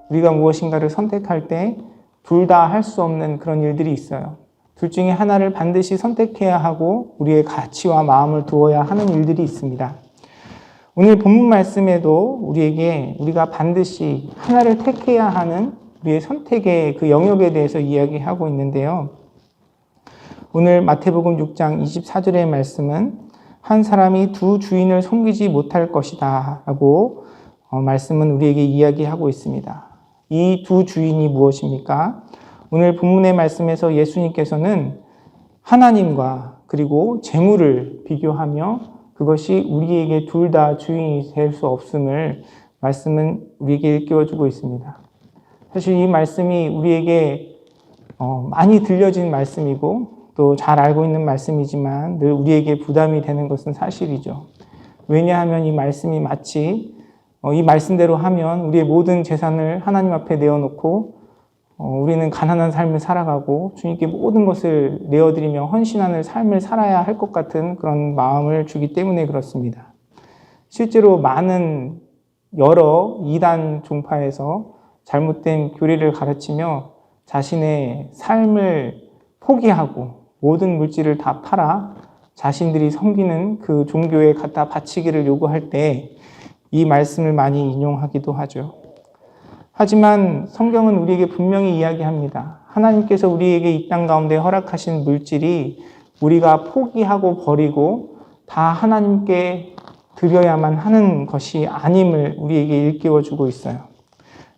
우리가 무엇인가를 선택할 때 둘 다 할 수 없는 그런 일들이 있어요. 둘 중에 하나를 반드시 선택해야 하고 우리의 가치와 마음을 두어야 하는 일들이 있습니다. 오늘 본문 말씀에도 우리가 반드시 하나를 택해야 하는 우리의 선택의 그 영역에 대해서 이야기하고 있는데요. 오늘 마태복음 6장 24절의 말씀은 한 사람이 두 주인을 섬기지 못할 것이다 라고 말씀은 우리에게 이야기하고 있습니다. 이 두 주인이 무엇입니까? 오늘 본문의 말씀에서 예수님께서는 하나님과 그리고 재물을 비교하며 그것이 우리에게 둘 다 주인이 될 수 없음을 말씀은 우리에게 일깨워주고 있습니다. 사실 이 말씀이 우리에게 많이 들려진 말씀이고 또 잘 알고 있는 말씀이지만 늘 우리에게 부담이 되는 것은 사실이죠. 왜냐하면 이 말씀이 마치 이 말씀대로 하면 우리의 모든 재산을 하나님 앞에 내어놓고 우리는 가난한 삶을 살아가고 주님께 모든 것을 내어드리며 헌신하는 삶을 살아야 할 것 같은 그런 마음을 주기 때문에 그렇습니다. 실제로 많은 여러 이단 종파에서 잘못된 교리를 가르치며 자신의 삶을 포기하고 모든 물질을 다 팔아 자신들이 섬기는 그 종교에 갖다 바치기를 요구할 때 이 말씀을 많이 인용하기도 하죠. 하지만 성경은 우리에게 분명히 이야기합니다. 하나님께서 우리에게 이 땅 가운데 허락하신 물질이 우리가 포기하고 버리고 다 하나님께 드려야만 하는 것이 아님을 우리에게 일깨워주고 있어요.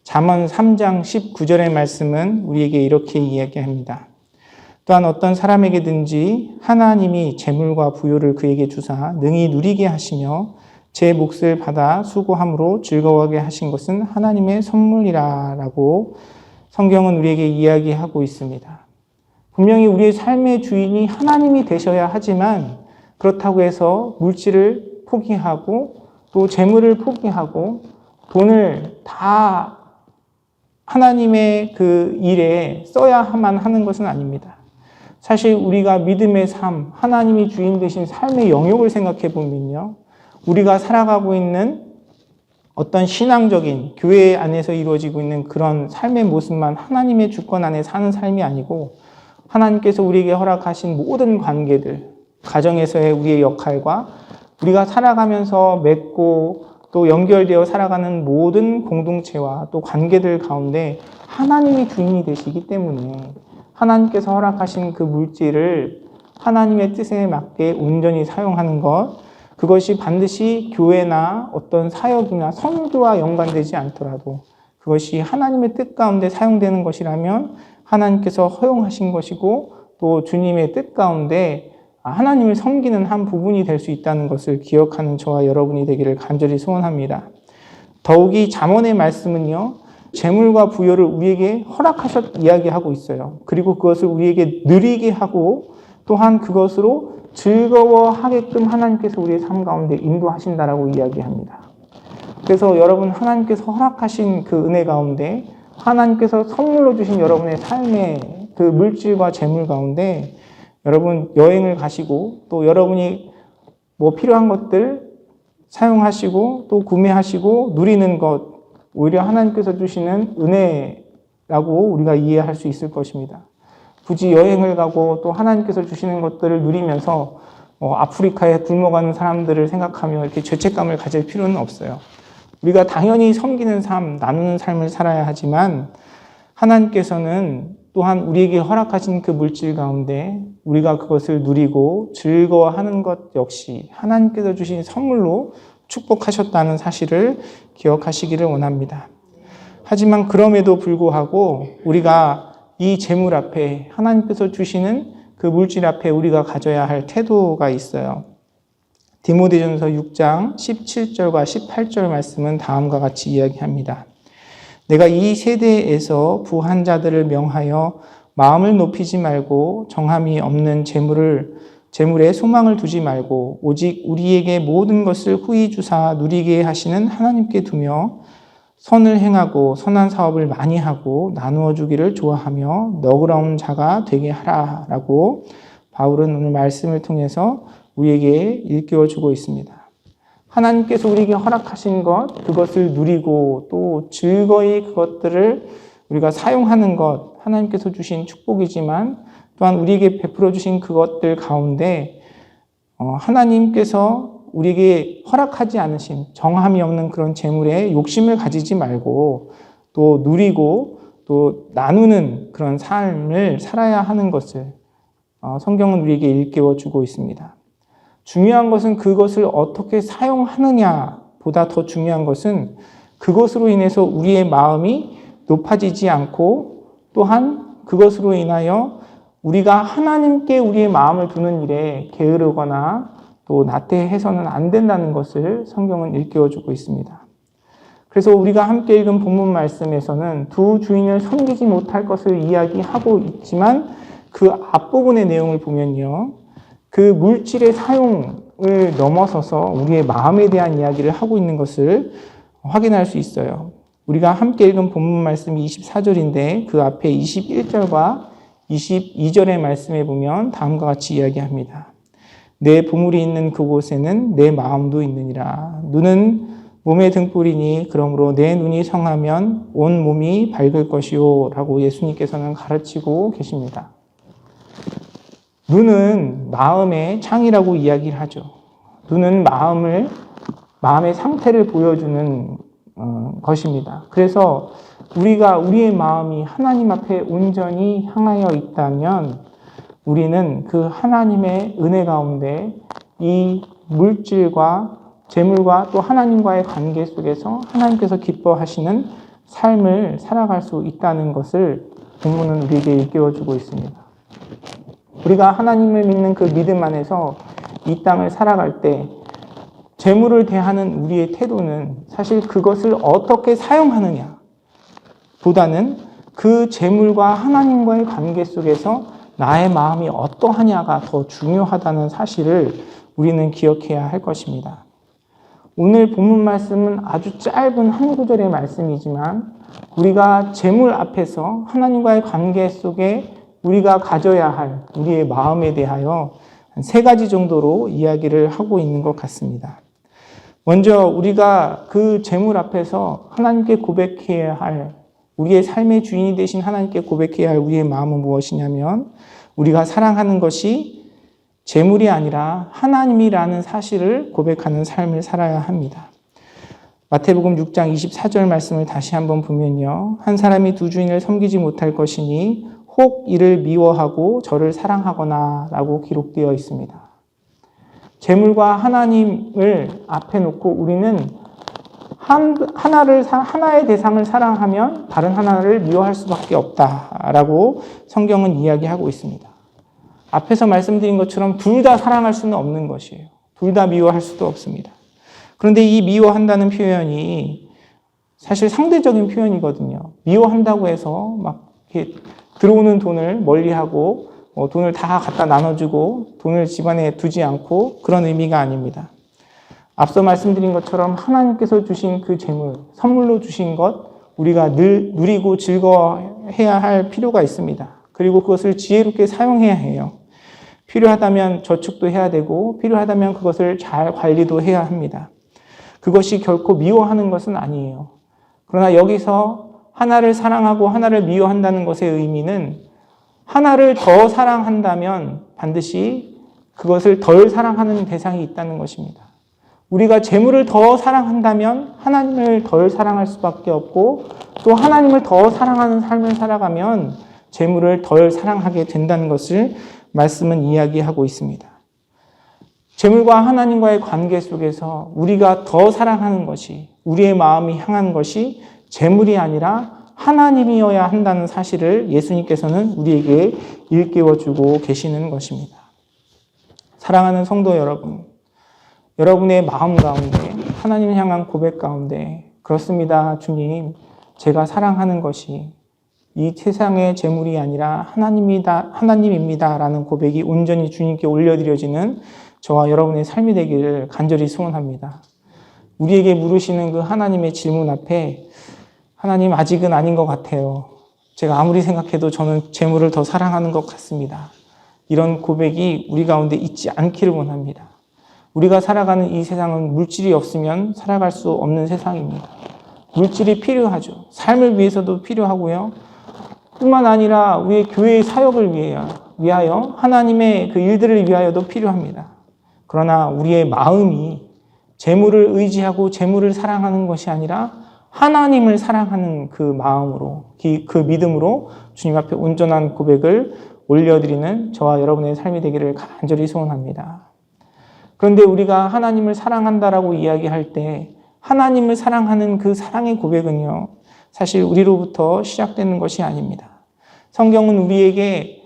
잠언 3장 19절의 말씀은 우리에게 이렇게 이야기합니다. 또한 어떤 사람에게든지 하나님이 재물과 부요를 그에게 주사 능히 누리게 하시며 제 몫을 받아 수고함으로 즐거워하게 하신 것은 하나님의 선물이라 라고 성경은 우리에게 이야기하고 있습니다. 분명히 우리의 삶의 주인이 하나님이 되셔야 하지만 그렇다고 해서 물질을 포기하고 또 재물을 포기하고 돈을 다 하나님의 그 일에 써야만 하는 것은 아닙니다. 사실 우리가 믿음의 삶, 하나님이 주인 되신 삶의 영역을 생각해 보면요. 우리가 살아가고 있는 어떤 신앙적인 교회 안에서 이루어지고 있는 그런 삶의 모습만 하나님의 주권 안에 사는 삶이 아니고 하나님께서 우리에게 허락하신 모든 관계들, 가정에서의 우리의 역할과 우리가 살아가면서 맺고 또 연결되어 살아가는 모든 공동체와 또 관계들 가운데 하나님이 주인이 되시기 때문에 하나님께서 허락하신 그 물질을 하나님의 뜻에 맞게 온전히 사용하는 것, 그것이 반드시 교회나 어떤 사역이나 선교와 연관되지 않더라도 그것이 하나님의 뜻 가운데 사용되는 것이라면 하나님께서 허용하신 것이고 또 주님의 뜻 가운데 하나님을 섬기는 한 부분이 될 수 있다는 것을 기억하는 저와 여러분이 되기를 간절히 소원합니다. 더욱이 잠언의 말씀은요. 재물과 부요를 우리에게 이야기하고 있어요. 그리고 그것을 우리에게 누리게 하고 또한 그것으로 즐거워하게끔 하나님께서 우리의 삶 가운데 인도하신다라고 이야기합니다. 그래서 여러분 하나님께서 허락하신 그 은혜 가운데 하나님께서 선물로 주신 여러분의 삶의 그 물질과 재물 가운데 여러분 여행을 가시고 또 여러분이 뭐 필요한 것들 사용하시고 또 구매하시고 누리는 것 오히려 하나님께서 주시는 은혜라고 우리가 이해할 수 있을 것입니다. 굳이 여행을 가고 또 하나님께서 주시는 것들을 누리면서 아프리카에 굶어가는 사람들을 생각하며 이렇게 죄책감을 가질 필요는 없어요. 우리가 당연히 섬기는 삶, 나누는 삶을 살아야 하지만 하나님께서는 또한 우리에게 허락하신 그 물질 가운데 우리가 그것을 누리고 즐거워하는 것 역시 하나님께서 주신 선물로 축복하셨다는 사실을 기억하시기를 원합니다. 하지만 그럼에도 불구하고 우리가 이 재물 앞에 하나님께서 주시는 그 물질 앞에 우리가 가져야 할 태도가 있어요. 디모데전서 6장 17절과 18절 말씀은 다음과 같이 이야기합니다. 내가 이 세대에서 부한 자들을 명하여 마음을 높이지 말고 정함이 없는 재물에 소망을 두지 말고 오직 우리에게 모든 것을 후히 주사 누리게 하시는 하나님께 두며 선을 행하고 선한 사업을 많이 하고 나누어 주기를 좋아하며 너그러운 자가 되게 하라라고 바울은 오늘 말씀을 통해서 우리에게 일깨워 주고 있습니다. 하나님께서 우리에게 허락하신 것, 그것을 누리고 또 즐거이 그것들을 우리가 사용하는 것, 하나님께서 주신 축복이지만 또한 우리에게 베풀어 주신 그것들 가운데 하나님께서 우리에게 허락하지 않으신 정함이 없는 그런 재물에 욕심을 가지지 말고 또 누리고 또 나누는 그런 삶을 살아야 하는 것을 성경은 우리에게 일깨워 주고 있습니다. 중요한 것은 그것을 어떻게 사용하느냐보다 더 중요한 것은 그것으로 인해서 우리의 마음이 높아지지 않고 또한 그것으로 인하여 우리가 하나님께 우리의 마음을 두는 일에 게으르거나 또 나태해서는 안 된다는 것을 성경은 일깨워주고 있습니다. 그래서 우리가 함께 읽은 본문 말씀에서는 두 주인을 섬기지 못할 것을 이야기하고 있지만 그 앞부분의 내용을 보면요. 그 물질의 사용을 넘어서서 우리의 마음에 대한 이야기를 하고 있는 것을 확인할 수 있어요. 우리가 함께 읽은 본문 말씀이 24절인데 그 앞에 21절과 22절의 말씀에 보면 다음과 같이 이야기합니다. 내 보물이 있는 그곳에는 내 마음도 있느니라. 눈은 몸의 등불이니 그러므로 내 눈이 성하면 온 몸이 밝을 것이요 라고 예수님께서는 가르치고 계십니다. 눈은 마음의 창이라고 이야기를 하죠. 눈은 마음의 상태를 보여주는 것입니다. 그래서 우리의 마음이 하나님 앞에 온전히 향하여 있다면 우리는 그 하나님의 은혜 가운데 이 물질과 재물과 또 하나님과의 관계 속에서 하나님께서 기뻐하시는 삶을 살아갈 수 있다는 것을 본문은 우리에게 일깨워주고 있습니다. 우리가 하나님을 믿는 그 믿음 안에서 이 땅을 살아갈 때 재물을 대하는 우리의 태도는 사실 그것을 어떻게 사용하느냐 보다는 그 재물과 하나님과의 관계 속에서 나의 마음이 어떠하냐가 더 중요하다는 사실을 우리는 기억해야 할 것입니다. 오늘 본문 말씀은 아주 짧은 한 구절의 말씀이지만 우리가 재물 앞에서 하나님과의 관계 속에 우리가 가져야 할 우리의 마음에 대하여 한 3가지 정도로 이야기를 하고 있는 것 같습니다. 먼저 우리가 그 재물 앞에서 하나님께 고백해야 할 우리의 삶의 주인이 되신 하나님께 고백해야 할 우리의 마음은 무엇이냐면 우리가 사랑하는 것이 재물이 아니라 하나님이라는 사실을 고백하는 삶을 살아야 합니다. 마태복음 6장 24절 말씀을 다시 한번 보면요. 한 사람이 두 주인을 섬기지 못할 것이니 혹 이를 미워하고 저를 사랑하거나 라고 기록되어 있습니다. 재물과 하나님을 앞에 놓고 우리는 하나의 대상을 사랑하면 다른 하나를 미워할 수밖에 없다라고 성경은 이야기하고 있습니다. 앞에서 말씀드린 것처럼 둘 다 사랑할 수는 없는 것이에요. 둘 다 미워할 수도 없습니다. 그런데 이 미워한다는 표현이 사실 상대적인 표현이거든요. 미워한다고 해서 막 이렇게 들어오는 돈을 멀리하고 돈을 다 갖다 나눠주고 돈을 집안에 두지 않고 그런 의미가 아닙니다. 앞서 말씀드린 것처럼 하나님께서 주신 그 재물, 선물로 주신 것 우리가 늘 누리고 즐거워해야 할 필요가 있습니다. 그리고 그것을 지혜롭게 사용해야 해요. 필요하다면 저축도 해야 되고 필요하다면 그것을 잘 관리도 해야 합니다. 그것이 결코 미워하는 것은 아니에요. 그러나 여기서 하나를 사랑하고 하나를 미워한다는 것의 의미는 하나를 더 사랑한다면 반드시 그것을 덜 사랑하는 대상이 있다는 것입니다. 우리가 재물을 더 사랑한다면 하나님을 덜 사랑할 수밖에 없고 또 하나님을 더 사랑하는 삶을 살아가면 재물을 덜 사랑하게 된다는 것을 말씀은 이야기하고 있습니다. 재물과 하나님과의 관계 속에서 우리가 더 사랑하는 것이 우리의 마음이 향한 것이 재물이 아니라 하나님이어야 한다는 사실을 예수님께서는 우리에게 일깨워주고 계시는 것입니다. 사랑하는 성도 여러분, 여러분의 마음 가운데 하나님을 향한 고백 가운데 그렇습니다. 주님, 제가 사랑하는 것이 이 세상의 재물이 아니라 하나님입니다 라는 고백이 온전히 주님께 올려드려지는 저와 여러분의 삶이 되기를 간절히 소원합니다. 우리에게 물으시는 그 하나님의 질문 앞에 하나님 아직은 아닌 것 같아요. 제가 아무리 생각해도 저는 재물을 더 사랑하는 것 같습니다. 이런 고백이 우리 가운데 있지 않기를 원합니다. 우리가 살아가는 이 세상은 물질이 없으면 살아갈 수 없는 세상입니다. 물질이 필요하죠. 삶을 위해서도 필요하고요. 뿐만 아니라 우리의 교회의 사역을 위하여 하나님의 그 일들을 위하여도 필요합니다. 그러나 우리의 마음이 재물을 의지하고 재물을 사랑하는 것이 아니라 하나님을 사랑하는 그 마음으로, 그 믿음으로 주님 앞에 온전한 고백을 올려드리는 저와 여러분의 삶이 되기를 간절히 소원합니다. 그런데 우리가 하나님을 사랑한다라고 이야기할 때 하나님을 사랑하는 그 사랑의 고백은요, 사실 우리로부터 시작되는 것이 아닙니다. 성경은 우리에게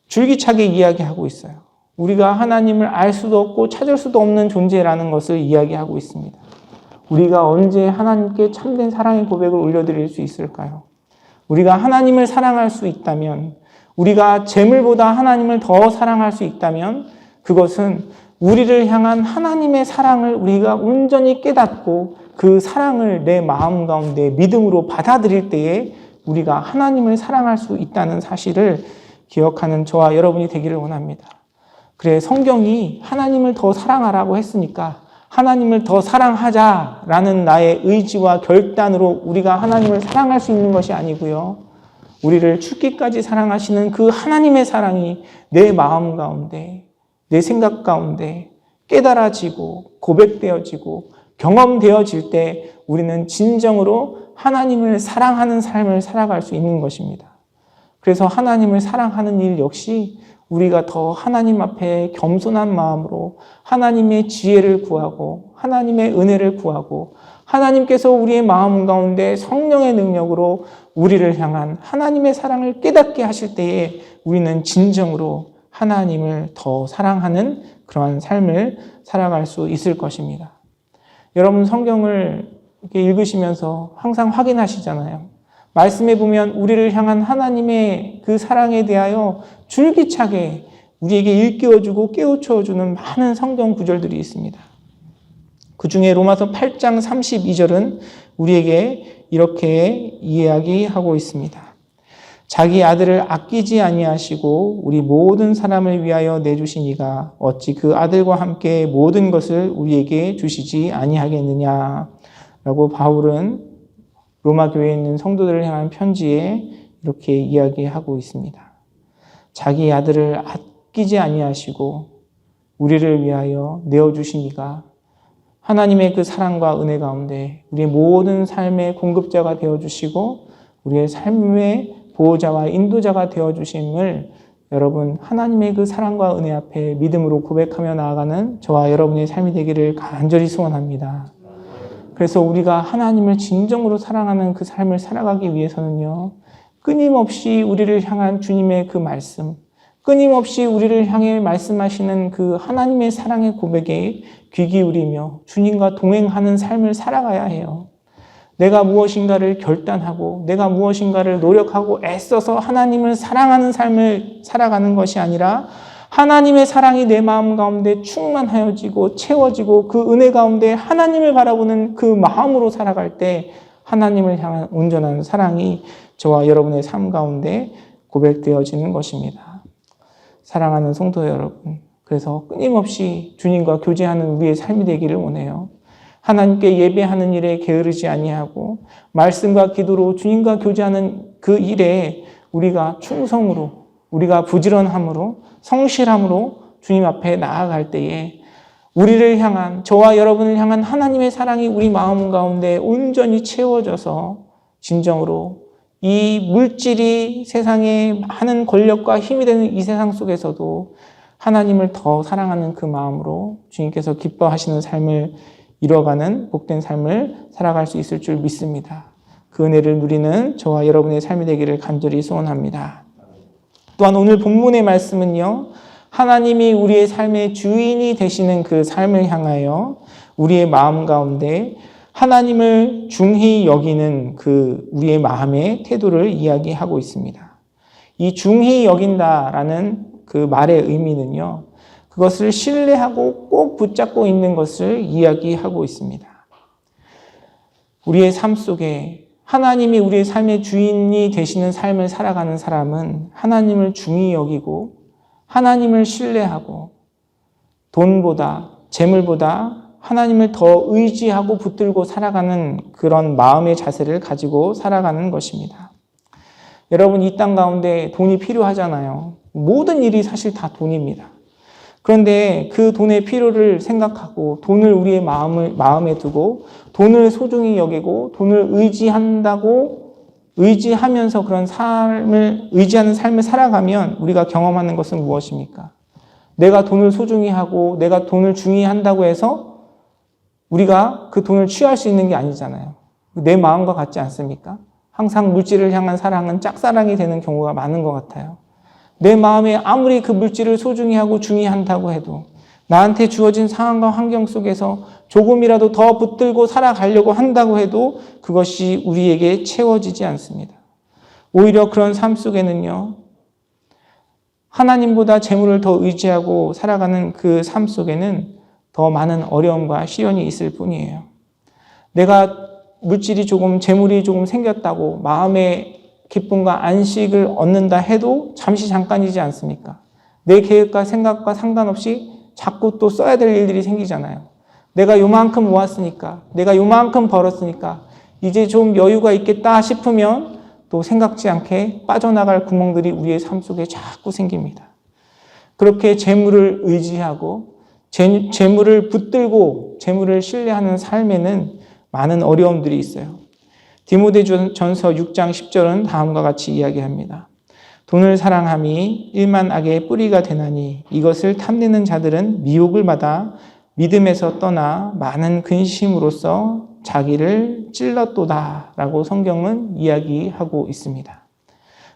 줄기차게 이야기하고 있어요. 우리가 하나님을 알 수도 없고 찾을 수도 없는 존재라는 것을 이야기하고 있습니다. 우리가 언제 하나님께 참된 사랑의 고백을 올려드릴 수 있을까요? 우리가 하나님을 사랑할 수 있다면, 우리가 재물보다 하나님을 더 사랑할 수 있다면 그것은 우리를 향한 하나님의 사랑을 우리가 온전히 깨닫고 그 사랑을 내 마음 가운데 믿음으로 받아들일 때에 우리가 하나님을 사랑할 수 있다는 사실을 기억하는 저와 여러분이 되기를 원합니다. 그래, 성경이 하나님을 더 사랑하라고 했으니까 하나님을 더 사랑하자라는 나의 의지와 결단으로 우리가 하나님을 사랑할 수 있는 것이 아니고요. 우리를 죽기까지 사랑하시는 그 하나님의 사랑이 내 마음 가운데, 내 생각 가운데 깨달아지고 고백되어지고 경험되어질 때 우리는 진정으로 하나님을 사랑하는 삶을 살아갈 수 있는 것입니다. 그래서 하나님을 사랑하는 일 역시 우리가 더 하나님 앞에 겸손한 마음으로 하나님의 지혜를 구하고 하나님의 은혜를 구하고 하나님께서 우리의 마음 가운데 성령의 능력으로 우리를 향한 하나님의 사랑을 깨닫게 하실 때에 우리는 진정으로 하나님을 더 사랑하는 그러한 삶을 살아갈 수 있을 것입니다. 여러분 성경을 이렇게 읽으시면서 항상 확인하시잖아요. 말씀에 보면 우리를 향한 하나님의 그 사랑에 대하여 줄기차게 우리에게 일깨워주고 깨우쳐주는 많은 성경 구절들이 있습니다. 그 중에 로마서 8장 32절은 우리에게 이렇게 이야기하고 있습니다. 자기 아들을 아끼지 아니하시고 우리 모든 사람을 위하여 내주신 이가 어찌 그 아들과 함께 모든 것을 우리에게 주시지 아니하겠느냐 라고 바울은 로마 교회에 있는 성도들을 향한 편지에 이렇게 이야기하고 있습니다. 자기 아들을 아끼지 아니하시고 우리를 위하여 내어주신 이가 하나님의 그 사랑과 은혜 가운데 우리의 모든 삶의 공급자가 되어주시고 우리의 삶의 보호자와 인도자가 되어주심을 여러분 하나님의 그 사랑과 은혜 앞에 믿음으로 고백하며 나아가는 저와 여러분의 삶이 되기를 간절히 소원합니다. 그래서 우리가 하나님을 진정으로 사랑하는 그 삶을 살아가기 위해서는요, 끊임없이 우리를 향한 주님의 그 말씀, 끊임없이 우리를 향해 말씀하시는 그 하나님의 사랑의 고백에 귀 기울이며 주님과 동행하는 삶을 살아가야 해요. 내가 무엇인가를 결단하고 내가 무엇인가를 노력하고 애써서 하나님을 사랑하는 삶을 살아가는 것이 아니라 하나님의 사랑이 내 마음 가운데 충만하여지고 채워지고 그 은혜 가운데 하나님을 바라보는 그 마음으로 살아갈 때 하나님을 향한 온전한 사랑이 저와 여러분의 삶 가운데 고백되어지는 것입니다. 사랑하는 성도 여러분, 그래서 끊임없이 주님과 교제하는 우리의 삶이 되기를 원해요. 하나님께 예배하는 일에 게으르지 아니하고 말씀과 기도로 주님과 교제하는 그 일에 우리가 충성으로, 우리가 부지런함으로, 성실함으로 주님 앞에 나아갈 때에 우리를 향한, 저와 여러분을 향한 하나님의 사랑이 우리 마음 가운데 온전히 채워져서 진정으로 이 물질이 세상에 많은 권력과 힘이 되는 이 세상 속에서도 하나님을 더 사랑하는 그 마음으로 주님께서 기뻐하시는 삶을 이뤄가는 복된 삶을 살아갈 수 있을 줄 믿습니다. 그 은혜를 누리는 저와 여러분의 삶이 되기를 간절히 소원합니다. 또한 오늘 본문의 말씀은요, 하나님이 우리의 삶의 주인이 되시는 그 삶을 향하여 우리의 마음 가운데 하나님을 중히 여기는 그 우리의 마음의 태도를 이야기하고 있습니다. 이 중히 여긴다라는 그 말의 의미는요, 그것을 신뢰하고 꼭 붙잡고 있는 것을 이야기하고 있습니다. 우리의 삶 속에 하나님이 우리의 삶의 주인이 되시는 삶을 살아가는 사람은 하나님을 중히 여기고 하나님을 신뢰하고 돈보다, 재물보다 하나님을 더 의지하고 붙들고 살아가는 그런 마음의 자세를 가지고 살아가는 것입니다. 여러분, 이 땅 가운데 돈이 필요하잖아요. 모든 일이 사실 다 돈입니다. 그런데 그 돈의 필요를 생각하고 돈을 우리의 마음에 두고 돈을 소중히 여기고 돈을 의지하면서 그런 의지하는 삶을 살아가면 우리가 경험하는 것은 무엇입니까? 내가 돈을 소중히 하고 내가 돈을 중요한다고 해서 우리가 그 돈을 취할 수 있는 게 아니잖아요. 내 마음과 같지 않습니까? 항상 물질을 향한 사랑은 짝사랑이 되는 경우가 많은 것 같아요. 내 마음에 아무리 그 물질을 소중히 하고 중요한다고 해도 나한테 주어진 상황과 환경 속에서 조금이라도 더 붙들고 살아가려고 한다고 해도 그것이 우리에게 채워지지 않습니다. 오히려 그런 삶 속에는요, 하나님보다 재물을 더 의지하고 살아가는 그 삶 속에는 더 많은 어려움과 시련이 있을 뿐이에요. 내가 물질이 조금, 재물이 조금 생겼다고 마음의 기쁨과 안식을 얻는다 해도 잠시 잠깐이지 않습니까? 내 계획과 생각과 상관없이 자꾸 또 써야 될 일들이 생기잖아요. 내가 요만큼 모았으니까, 내가 요만큼 벌었으니까 이제 좀 여유가 있겠다 싶으면 또 생각지 않게 빠져나갈 구멍들이 우리의 삶 속에 자꾸 생깁니다. 그렇게 재물을 의지하고 재물을 붙들고 재물을 신뢰하는 삶에는 많은 어려움들이 있어요. 디모데전서 6장 10절은 다음과 같이 이야기합니다. 돈을 사랑함이 일만 악의 뿌리가 되나니 이것을 탐내는 자들은 미혹을 받아 믿음에서 떠나 많은 근심으로써 자기를 찔렀도다 라고 성경은 이야기하고 있습니다.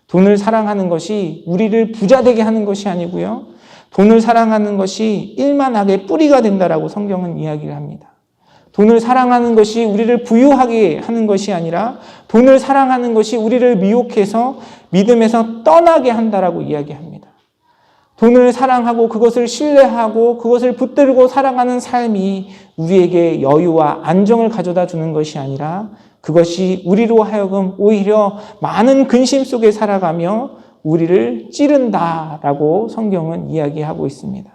돈을 사랑하는 것이 우리를 부자 되게 하는 것이 아니고요. 돈을 사랑하는 것이 일만 악의 뿌리가 된다라고 성경은 이야기를 합니다. 돈을 사랑하는 것이 우리를 부유하게 하는 것이 아니라 돈을 사랑하는 것이 우리를 미혹해서 믿음에서 떠나게 한다라고 이야기합니다. 돈을 사랑하고 그것을 신뢰하고 그것을 붙들고 살아가는 삶이 우리에게 여유와 안정을 가져다 주는 것이 아니라 그것이 우리로 하여금 오히려 많은 근심 속에 살아가며 우리를 찌른다라고 성경은 이야기하고 있습니다.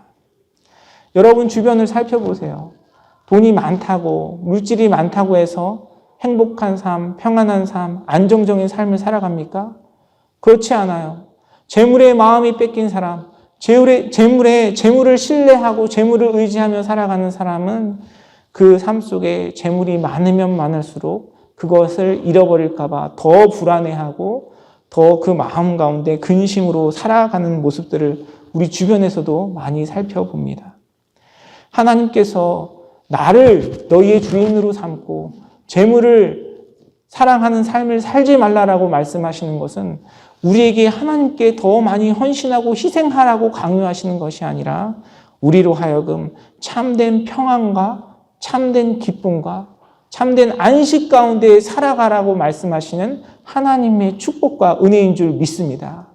여러분 주변을 살펴보세요. 돈이 많다고, 물질이 많다고 해서 행복한 삶, 평안한 삶, 안정적인 삶을 살아갑니까? 그렇지 않아요. 재물에 마음이 뺏긴 사람, 재물을 신뢰하고 재물을 의지하며 살아가는 사람은 그 삶 속에 재물이 많으면 많을수록 그것을 잃어버릴까 봐 더 불안해하고 더 그 마음 가운데 근심으로 살아가는 모습들을 우리 주변에서도 많이 살펴봅니다. 하나님께서 나를 너희의 주인으로 삼고 재물을 사랑하는 삶을 살지 말라라고 말씀하시는 것은 우리에게 하나님께 더 많이 헌신하고 희생하라고 강요하시는 것이 아니라 우리로 하여금 참된 평안과 참된 기쁨과 참된 안식 가운데 살아가라고 말씀하시는 하나님의 축복과 은혜인 줄 믿습니다.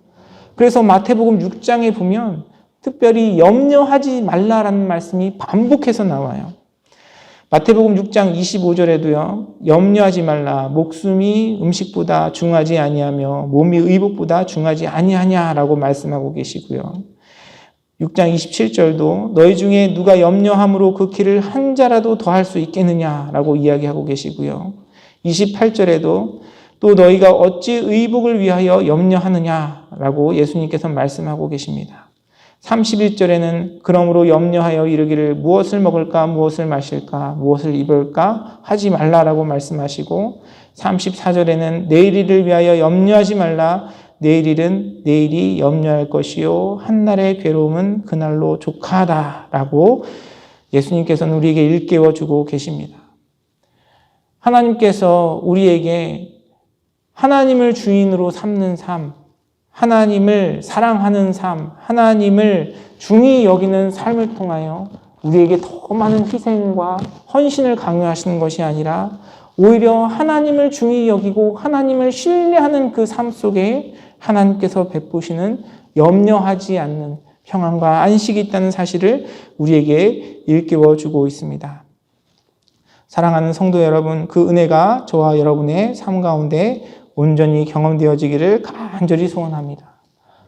그래서 마태복음 6장에 보면 특별히 염려하지 말라라는 말씀이 반복해서 나와요. 마태복음 6장 25절에도요. 염려하지 말라. 목숨이 음식보다 중하지 아니하며 몸이 의복보다 중하지 아니하냐라고 말씀하고 계시고요. 6장 27절도 너희 중에 누가 염려함으로 그 길을 한 자라도 더할 수 있겠느냐라고 이야기하고 계시고요. 28절에도 또 너희가 어찌 의복을 위하여 염려하느냐라고 예수님께서 말씀하고 계십니다. 31절에는 그러므로 염려하여 이르기를 무엇을 먹을까 무엇을 마실까 무엇을 입을까 하지 말라라고 말씀하시고 34절에는 내일 일을 위하여 염려하지 말라 내일 일은 내일이 염려할 것이요 한날의 괴로움은 그날로 족하다라고 예수님께서는 우리에게 일깨워 주고 계십니다. 하나님께서 우리에게 하나님을 주인으로 삼는 삶, 하나님을 사랑하는 삶, 하나님을 중히 여기는 삶을 통하여 우리에게 더 많은 희생과 헌신을 강요하시는 것이 아니라 오히려 하나님을 중히 여기고 하나님을 신뢰하는 그 삶 속에 하나님께서 베푸시는 염려하지 않는 평안과 안식이 있다는 사실을 우리에게 일깨워 주고 있습니다. 사랑하는 성도 여러분, 그 은혜가 저와 여러분의 삶 가운데 온전히 경험되어지기를 간절히 소원합니다.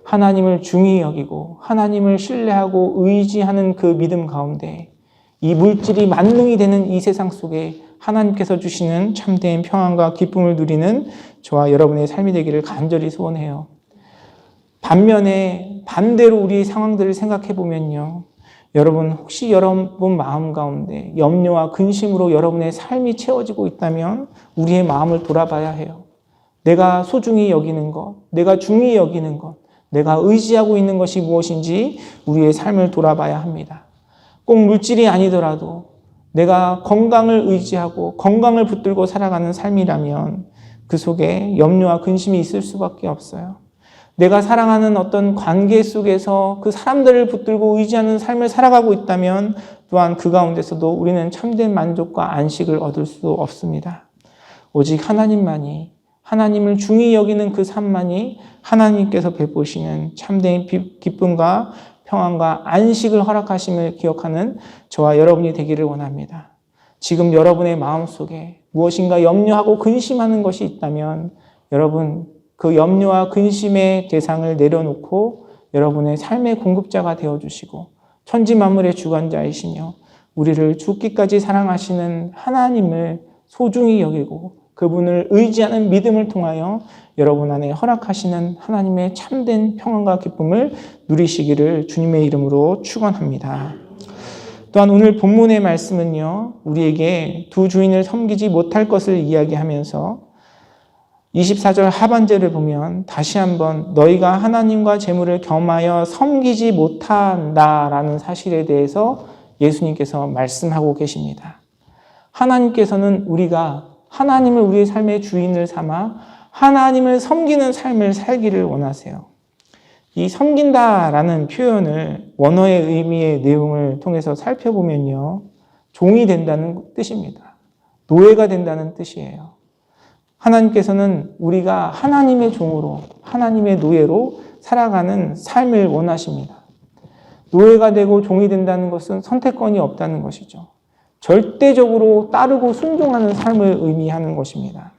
하나님을 중히 여기고 하나님을 신뢰하고 의지하는 그 믿음 가운데 이 물질이 만능이 되는 이 세상 속에 하나님께서 주시는 참된 평안과 기쁨을 누리는 저와 여러분의 삶이 되기를 간절히 소원해요. 반면에 반대로 우리의 상황들을 생각해 보면요. 여러분 혹시 여러분 마음 가운데 염려와 근심으로 여러분의 삶이 채워지고 있다면 우리의 마음을 돌아봐야 해요. 내가 소중히 여기는 것, 내가 중히 여기는 것, 내가 의지하고 있는 것이 무엇인지 우리의 삶을 돌아봐야 합니다. 꼭 물질이 아니더라도 내가 건강을 의지하고 건강을 붙들고 살아가는 삶이라면 그 속에 염려와 근심이 있을 수밖에 없어요. 내가 사랑하는 어떤 관계 속에서 그 사람들을 붙들고 의지하는 삶을 살아가고 있다면 또한 그 가운데서도 우리는 참된 만족과 안식을 얻을 수 없습니다. 오직 하나님만이, 하나님을 중히 여기는 그 삶만이 하나님께서 베푸시는 참된 기쁨과 평안과 안식을 허락하심을 기억하는 저와 여러분이 되기를 원합니다. 지금 여러분의 마음속에 무엇인가 염려하고 근심하는 것이 있다면 여러분 그 염려와 근심의 대상을 내려놓고 여러분의 삶의 공급자가 되어주시고 천지 만물의 주관자이시며 우리를 죽기까지 사랑하시는 하나님을 소중히 여기고 그분을 의지하는 믿음을 통하여 여러분 안에 허락하시는 하나님의 참된 평안과 기쁨을 누리시기를 주님의 이름으로 축원합니다. 또한 오늘 본문의 말씀은요, 우리에게 두 주인을 섬기지 못할 것을 이야기하면서 24절 하반절을 보면 다시 한번 너희가 하나님과 재물을 겸하여 섬기지 못한다라는 사실에 대해서 예수님께서 말씀하고 계십니다. 하나님께서는 우리가 하나님을 우리의 삶의 주인을 삼아 하나님을 섬기는 삶을 살기를 원하세요. 이 섬긴다라는 표현을 원어의 의미의 내용을 통해서 살펴보면요, 종이 된다는 뜻입니다. 노예가 된다는 뜻이에요. 하나님께서는 우리가 하나님의 종으로, 하나님의 노예로 살아가는 삶을 원하십니다. 노예가 되고 종이 된다는 것은 선택권이 없다는 것이죠. 절대적으로 따르고 순종하는 삶을 의미하는 것입니다.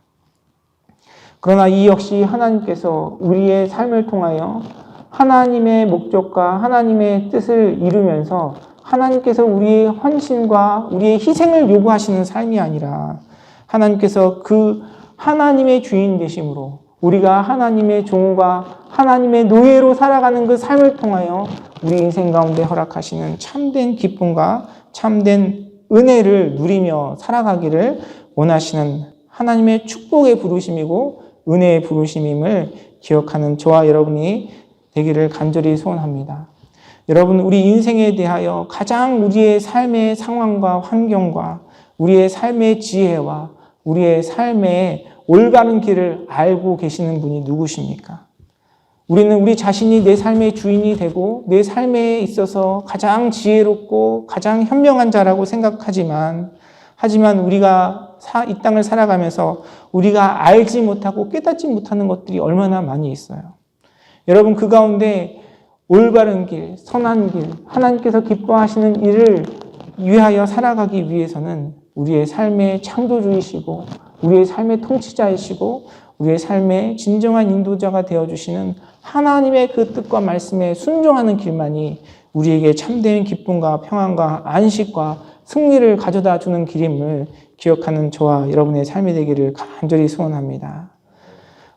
그러나 이 역시 하나님께서 우리의 삶을 통하여 하나님의 목적과 하나님의 뜻을 이루면서 하나님께서 우리의 헌신과 우리의 희생을 요구하시는 삶이 아니라 하나님께서 그 하나님의 주인 되심으로 우리가 하나님의 종과 하나님의 노예로 살아가는 그 삶을 통하여 우리 인생 가운데 허락하시는 참된 기쁨과 참된 은혜를 누리며 살아가기를 원하시는 하나님의 축복의 부르심이고 은혜의 부르심임을 기억하는 저와 여러분이 되기를 간절히 소원합니다. 여러분, 우리 인생에 대하여 가장 우리의 삶의 상황과 환경과 우리의 삶의 지혜와 우리의 삶의 올바른 길을 알고 계시는 분이 누구십니까? 우리는 우리 자신이 내 삶의 주인이 되고 내 삶에 있어서 가장 지혜롭고 가장 현명한 자라고 생각하지만 우리가 이 땅을 살아가면서 우리가 알지 못하고 깨닫지 못하는 것들이 얼마나 많이 있어요. 여러분, 그 가운데 올바른 길, 선한 길, 하나님께서 기뻐하시는 일을 위하여 살아가기 위해서는 우리의 삶의 창조주이시고 우리의 삶의 통치자이시고 우리의 삶의 진정한 인도자가 되어주시는 하나님의 그 뜻과 말씀에 순종하는 길만이 우리에게 참된 기쁨과 평안과 안식과 승리를 가져다 주는 길임을 기억하는 저와 여러분의 삶이 되기를 간절히 소원합니다.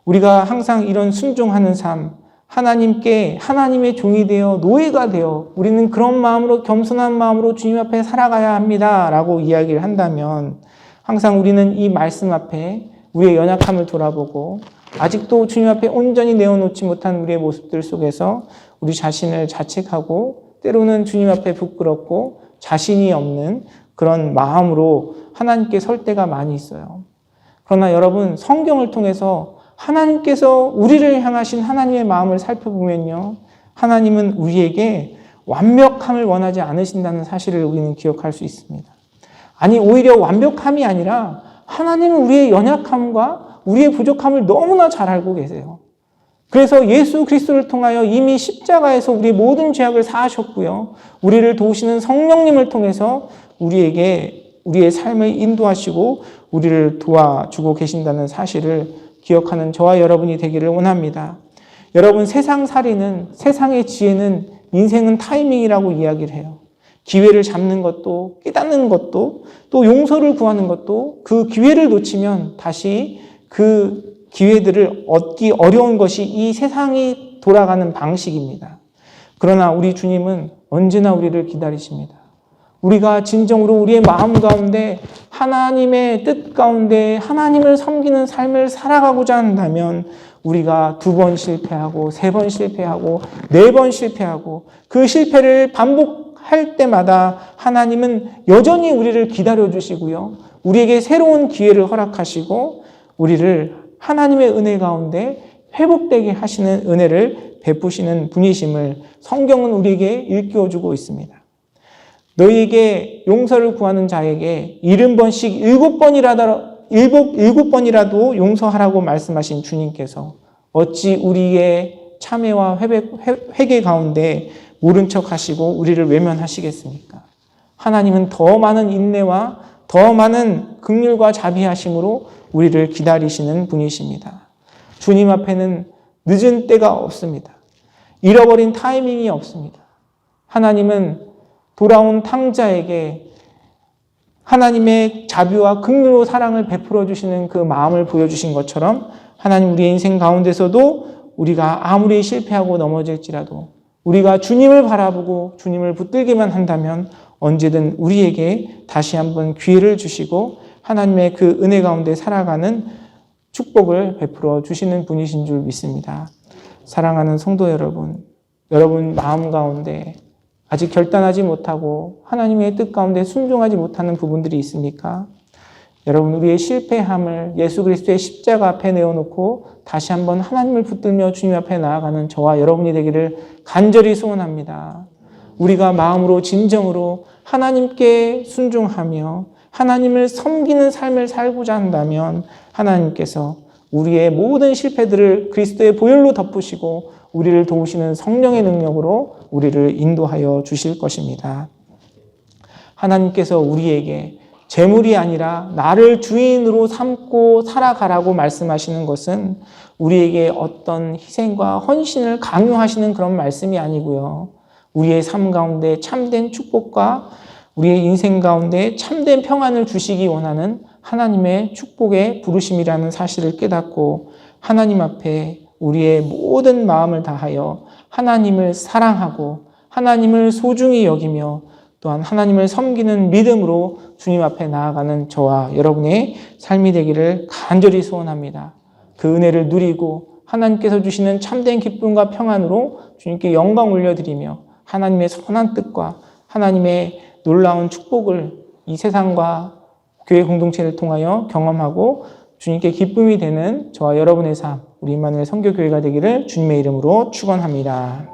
우리가 항상 이런 순종하는 삶, 하나님께 하나님의 종이 되어 노예가 되어 우리는 그런 마음으로 겸손한 마음으로 주님 앞에 살아가야 합니다 라고 이야기를 한다면 항상 우리는 이 말씀 앞에 우리의 연약함을 돌아보고 아직도 주님 앞에 온전히 내어놓지 못한 우리의 모습들 속에서 우리 자신을 자책하고 때로는 주님 앞에 부끄럽고 자신이 없는 그런 마음으로 하나님께 설 때가 많이 있어요. 그러나 여러분, 성경을 통해서 하나님께서 우리를 향하신 하나님의 마음을 살펴보면요, 하나님은 우리에게 완벽함을 원하지 않으신다는 사실을 우리는 기억할 수 있습니다. 아니, 오히려 완벽함이 아니라 하나님은 우리의 연약함과 우리의 부족함을 너무나 잘 알고 계세요. 그래서 예수 그리스도를 통하여 이미 십자가에서 우리의 모든 죄악을 사하셨고요, 우리를 도우시는 성령님을 통해서 우리에게 우리의 삶을 인도하시고 우리를 도와주고 계신다는 사실을 기억하는 저와 여러분이 되기를 원합니다. 여러분, 세상살이는, 세상의 지혜는, 인생은 타이밍이라고 이야기를 해요. 기회를 잡는 것도, 깨닫는 것도, 또 용서를 구하는 것도, 그 기회를 놓치면 다시 그 기회들을 얻기 어려운 것이 이 세상이 돌아가는 방식입니다. 그러나 우리 주님은 언제나 우리를 기다리십니다. 우리가 진정으로 우리의 마음 가운데 하나님의 뜻 가운데 하나님을 섬기는 삶을 살아가고자 한다면 우리가 2번 실패하고 3번 실패하고 4번 실패하고 그 실패를 반복할 때마다 하나님은 여전히 우리를 기다려 주시고요. 우리에게 새로운 기회를 허락하시고 우리를 하나님의 은혜 가운데 회복되게 하시는 은혜를 베푸시는 분이심을 성경은 우리에게 일깨워주고 있습니다. 너희에게 용서를 구하는 자에게 70번씩 7번이라도 용서하라고 말씀하신 주님께서 어찌 우리의 참회와 회개 가운데 모른 척 하시고 우리를 외면하시겠습니까? 하나님은 더 많은 인내와 더 많은 긍휼과 자비하심으로 우리를 기다리시는 분이십니다. 주님 앞에는 늦은 때가 없습니다. 잃어버린 타이밍이 없습니다. 하나님은 돌아온 탕자에게 하나님의 자비와 긍휼로 사랑을 베풀어 주시는 그 마음을 보여주신 것처럼 하나님 우리의 인생 가운데서도 우리가 아무리 실패하고 넘어질지라도 우리가 주님을 바라보고 주님을 붙들기만 한다면 언제든 우리에게 다시 한번 기회를 주시고 하나님의 그 은혜 가운데 살아가는 축복을 베풀어 주시는 분이신 줄 믿습니다. 사랑하는 성도 여러분, 여러분 마음 가운데 아직 결단하지 못하고 하나님의 뜻 가운데 순종하지 못하는 부분들이 있습니까? 여러분, 우리의 실패함을 예수 그리스도의 십자가 앞에 내어놓고 다시 한번 하나님을 붙들며 주님 앞에 나아가는 저와 여러분이 되기를 간절히 소원합니다. 우리가 마음으로 진정으로 하나님께 순종하며 하나님을 섬기는 삶을 살고자 한다면 하나님께서 우리의 모든 실패들을 그리스도의 보혈로 덮으시고 우리를 도우시는 성령의 능력으로 우리를 인도하여 주실 것입니다. 하나님께서 우리에게 재물이 아니라 나를 주인으로 삼고 살아가라고 말씀하시는 것은 우리에게 어떤 희생과 헌신을 강요하시는 그런 말씀이 아니고요. 우리의 삶 가운데 참된 축복과 우리의 인생 가운데 참된 평안을 주시기 원하는 하나님의 축복의 부르심이라는 사실을 깨닫고 하나님 앞에 우리의 모든 마음을 다하여 하나님을 사랑하고 하나님을 소중히 여기며 또한 하나님을 섬기는 믿음으로 주님 앞에 나아가는 저와 여러분의 삶이 되기를 간절히 소원합니다. 그 은혜를 누리고 하나님께서 주시는 참된 기쁨과 평안으로 주님께 영광 올려드리며 하나님의 선한 뜻과 하나님의 놀라운 축복을 이 세상과 교회 공동체를 통하여 경험하고 주님께 기쁨이 되는 저와 여러분의 삶, 우리 임마누엘 선교교회가 되기를 주님의 이름으로 축원합니다.